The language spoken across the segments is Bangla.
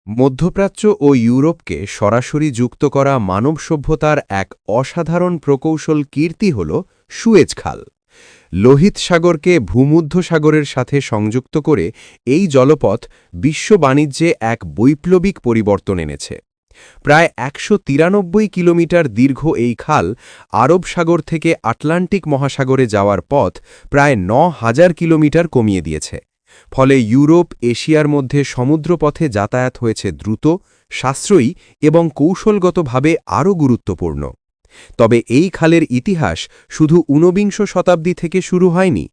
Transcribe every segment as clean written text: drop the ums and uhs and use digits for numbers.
মধ্যপ্রাচ্য ও ইউরোপকে সরাসরি যুক্ত করা মানব সভ্যতার এক অসাধারণ প্রকৌশল কীর্তি হল সুয়েজ খাল। লোহিত সাগরকে ভূমধ্যসাগরের সাথে সংযুক্ত করে এই জলপথ বিশ্ব বাণিজ্যে এক বৈপ্লবিক পরিবর্তন এনেছে। প্রায় ১৯৩ কিলোমিটার দীর্ঘ এই খাল আরব সাগর থেকে আটলান্টিক মহাসাগরে যাওয়ার পথ প্রায় ৯,০০০ কিলোমিটার কমিয়ে দিয়েছে। ফলে ইউরোপ এশিয়ার মধ্যে সমুদ্রপথে যাতায়াত হয়েছে দ্রুত, সাশ্রয়ী এবং কৌশলগতভাবে আরও গুরুত্বপূর্ণ। তবে এই খালের ইতিহাস শুধু ঊনবিংশ শতাব্দী থেকে শুরু হয়নি।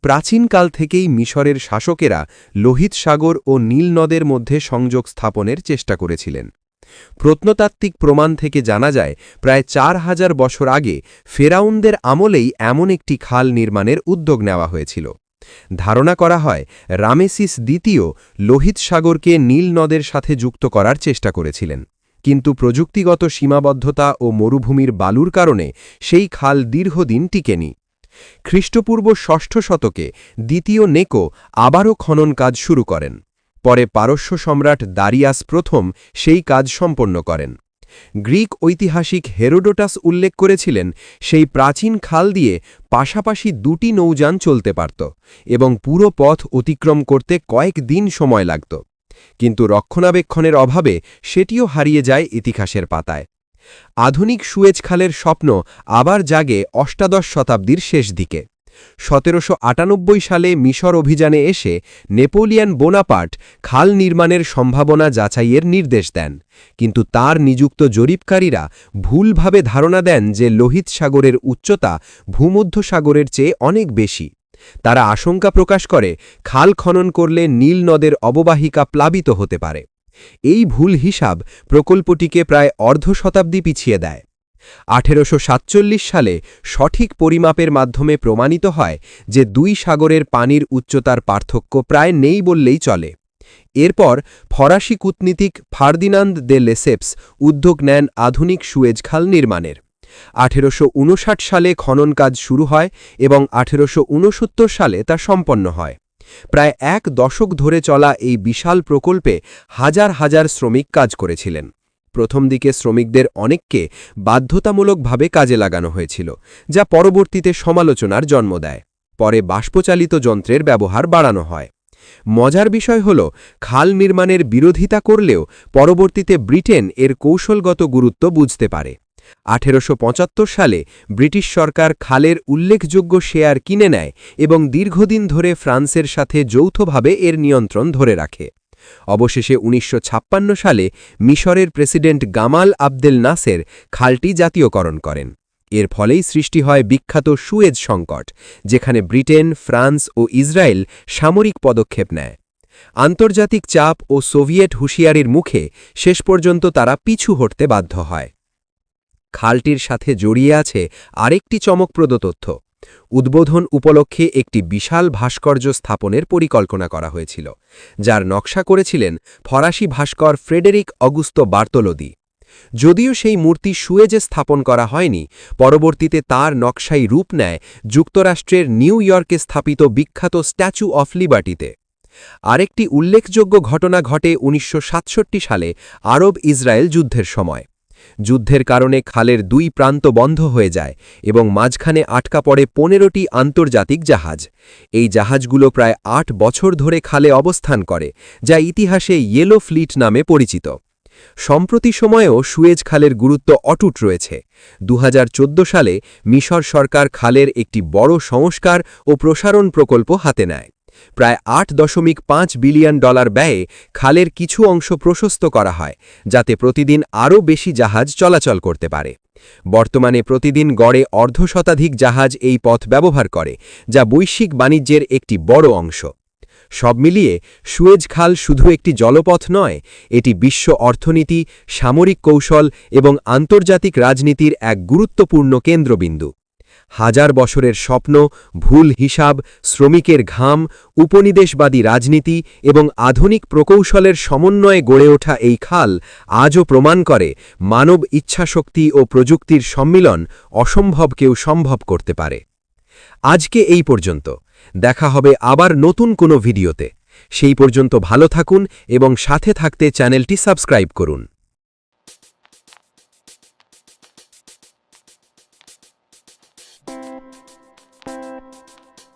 প্রাচীনকাল থেকেই মিশরের শাসকেরা লোহিত সাগর ও নীল নদের মধ্যে সংযোগ স্থাপনের চেষ্টা করেছিলেন। প্রত্নতাত্ত্বিক প্রমাণ থেকে জানা যায় প্রায় ৪,০০০ বছর আগে ফেরাউনদের আমলেই এমন একটি খাল নির্মাণের উদ্যোগ নেওয়া হয়েছিল। ধারণা করা হয় রামেসিস দ্বিতীয় লোহিত সাগরকে নীল নদের সাথে যুক্ত করার চেষ্টা করেছিলেন, কিন্তু প্রযুক্তিগত সীমাবদ্ধতা ও মরুভূমির বালুর কারণে সেই খাল দীর্ঘদিন টিকেনি। খ্রিস্টপূর্ব ষষ্ঠ শতকে দ্বিতীয় নেকো আবারও খনন কাজ শুরু করেন। পরে পারস্য সম্রাট দারিয়াস প্রথম সেই কাজ সম্পন্ন করেন। গ্রিক ঐতিহাসিক হেরোডোটাস উল্লেখ করেছিলেন সেই প্রাচীন খাল দিয়ে পাশাপাশি দুটি নৌযান চলতে পারত এবং পুরো পথ অতিক্রম করতে কয়েক দিন সময় লাগত। কিন্তু রক্ষণাবেক্ষণের অভাবে সেটিও হারিয়ে যায় ইতিহাসের পাতায়। আধুনিক সুয়েজ খালের স্বপ্ন আবার জাগে অষ্টাদশ শতাব্দীর শেষ দিকে। ১৭৯৮ সালে মিশর অভিযানে এসে নেপোলিয়ন বোনাপার্ট খাল নির্মাণের সম্ভাবনা যাচাইয়ের নির্দেশ দেন, কিন্তু তার নিযুক্ত জরিপকারীরা ভুলভাবে ধারণা দেন যে লোহিত সাগরের উচ্চতা ভূমধ্যসাগরের চেয়ে অনেক বেশি। তারা আশঙ্কা প্রকাশ করে খাল খনন করলে নীল নদের অববাহিকা প্লাবিত হতে পারে। এই ভুল হিসাব প্রকল্পটিকে প্রায় অর্ধ শতাব্দী পিছিয়ে দেয়। ১৮৪৭ সালে সঠিক পরিমাপের মাধ্যমে প্রমাণিত হয় যে দুই সাগরের পানির উচ্চতার পার্থক্য প্রায় নেই বললেই চলে। এরপর ফরাসি কূটনীতিক ফার্দিনান্দ দে লেসেপস উদ্যোগ নেন আধুনিক সুয়েজ খাল নির্মাণের। ১৮৫৯ সালে খনন কাজ শুরু হয় এবং ১৮৬৯ সালে তা সম্পন্ন হয়। প্রায় এক দশক ধরে চলা এই বিশাল প্রকল্পে হাজার হাজার শ্রমিক কাজ করেছিলেন। প্রথম দিকে শ্রমিকদের অনেককে বাধ্যতামূলকভাবে কাজে লাগানো হয়েছিল, যা পরবর্তীতে সমালোচনার জন্ম দেয়। পরে বাষ্পচালিত যন্ত্রের ব্যবহার বাড়ানো হয়। মজার বিষয় হল, খাল নির্মাণের বিরোধিতা করলেও পরবর্তীতে ব্রিটেন এর কৌশলগত গুরুত্ব বুঝতে পারে। ১৮৭৫ সালে ব্রিটিশ সরকার খালের উল্লেখযোগ্য শেয়ার কিনে নেয় এবং দীর্ঘদিন ধরে ফ্রান্সের সাথে যৌথভাবে এর নিয়ন্ত্রণ ধরে রাখে। অবশেষে ১৯৫৬ সালে মিশরের প্রেসিডেন্ট গামাল আবদেল নাসের খালটি জাতীয়করণ করেন। এর ফলেই সৃষ্টি হয় বিখ্যাত সুয়েজ সংকট, যেখানে ব্রিটেন, ফ্রান্স ও ইসরায়েল সামরিক পদক্ষেপ নেয়। আন্তর্জাতিক চাপ ও সোভিয়েট হুঁশিয়ারির মুখে শেষ পর্যন্ত তারা পিছু হটতে বাধ্য হয়। খালটির সাথে জড়িয়ে আছে আরেকটি চমকপ্রদ তথ্য। উদ্বোধন উপলক্ষে একটি বিশাল ভাস্কর্য স্থাপনের পরিকল্পনা করা হয়েছিল, যার নকশা করেছিলেন ফরাসি ভাস্কর ফ্রেডেরিক অগুস্তো বার্তোলোদি। যদিও সেই মূর্তি সুয়েজে স্থাপন করা হয়নি, পরবর্তীতে তার নকশাই রূপ নেয় যুক্তরাষ্ট্রের নিউ ইয়র্কে স্থাপিত বিখ্যাত স্ট্যাচু অফ লিবার্টিতে। আরেকটি উল্লেখযোগ্য ঘটনা ঘটে ১৯৬৭ সালে আরব ইসরায়েল যুদ্ধের সময়। যুদ্ধের কারণে খালের দুই প্রান্ত বন্ধ হয়ে যায় এবং মাঝখানে আটকা পড়ে ১৫টি আন্তর্জাতিক জাহাজ। এই জাহাজগুলো প্রায় ৮ বছর ধরে খালে অবস্থান করে, যা ইতিহাসে ইয়েলো ফ্লিট নামে পরিচিত। সম্প্রতি সময়েও সুয়েজ খালের গুরুত্ব অটুট রয়েছে। ২০১৪ সালে মিশর সরকার খালের একটি বড় সংস্কার ও প্রসারণ প্রকল্প হাতে নেয়। প্রায় $৮.৫ বিলিয়ন ব্যয়ে খালের কিছু অংশ প্রশস্ত করা হয়, যাতে প্রতিদিন আরও বেশি জাহাজ চলাচল করতে পারে। বর্তমানে প্রতিদিন গড়ে অর্ধশতাধিক জাহাজ এই পথ ব্যবহার করে, যা বৈশ্বিক বাণিজ্যের একটি বড় অংশ। সব মিলিয়ে সুয়েজ খাল শুধু একটি জলপথ নয়, এটি বিশ্ব অর্থনীতি, সামরিক কৌশল এবং আন্তর্জাতিক রাজনীতির এক গুরুত্বপূর্ণ কেন্দ্রবিন্দু। হাজার বছরের স্বপ্ন, ভুল হিসাব, শ্রমিকের ঘাম, উপনিবেশবাদী রাজনীতি এবং আধুনিক প্রকৌশলের সমন্বয়ে গড়ে ওঠা এই খাল আজও প্রমাণ করে মানব ইচ্ছাশক্তি ও প্রযুক্তির সম্মিলন অসম্ভবকেও সম্ভব করতে পারে। আজকে এই পর্যন্ত। দেখা হবে আবার নতুন কোনো ভিডিওতে। সেই পর্যন্ত ভালো থাকুন এবং সাথে থাকতে চ্যানেলটি সাবস্ক্রাইব করুন।